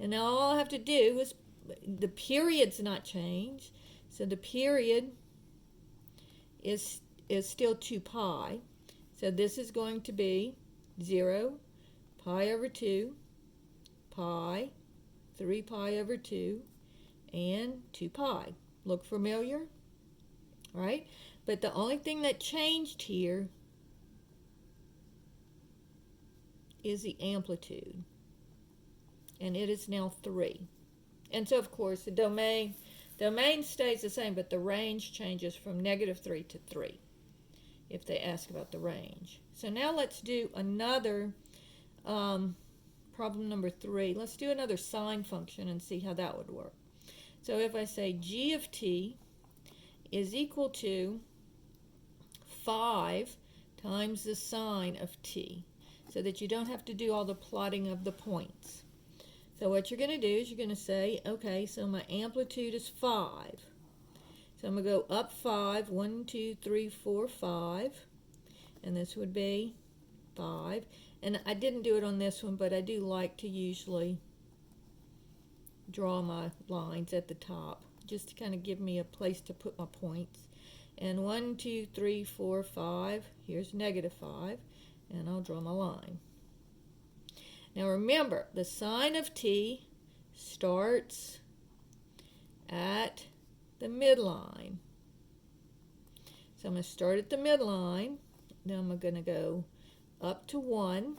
And now all I have to do is, the period's not changed, so the period is still 2 pi. So this is going to be 0, pi over 2, pi, 3 pi over 2, and 2 pi. Look familiar? Right? But the only thing that changed here is the amplitude. And it is now 3. And so, of course, the domain stays the same, but the range changes from -3 to 3 if they ask about the range. So now let's do another problem number 3. Let's do another sine function and see how that would work. So if I say g of t is equal to 5 times the sine of t, so that you don't have to do all the plotting of the points. So what you're going to do is you're going to say, okay, so my amplitude is 5. So I'm going to go up 5, 1, 2, 3, 4, 5. And this would be 5. And I didn't do it on this one, but I do like to usually draw my lines at the top, just to kind of give me a place to put my points. And 1, 2, 3, 4, 5. Here's -5. And I'll draw my line. Now remember, the sine of t starts at the midline. So I'm going to start at the midline. Then I'm going to go up to 1,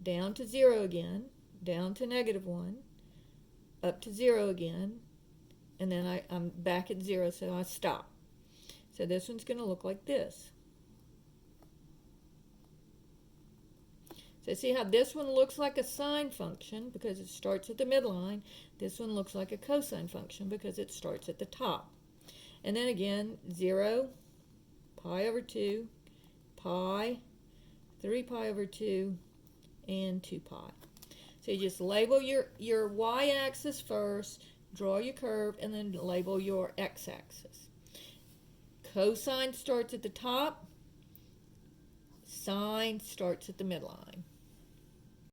down to 0 again, down to -1, up to 0 again, and then I'm back at 0, so I stop. So this one's going to look like this. So see how this one looks like a sine function because it starts at the midline. This one looks like a cosine function because it starts at the top. And then again, 0, pi over 2, pi, 3 pi over 2, and 2 pi. So you just label your y-axis first, draw your curve, and then label your x-axis. Cosine starts at the top, sine starts at the midline.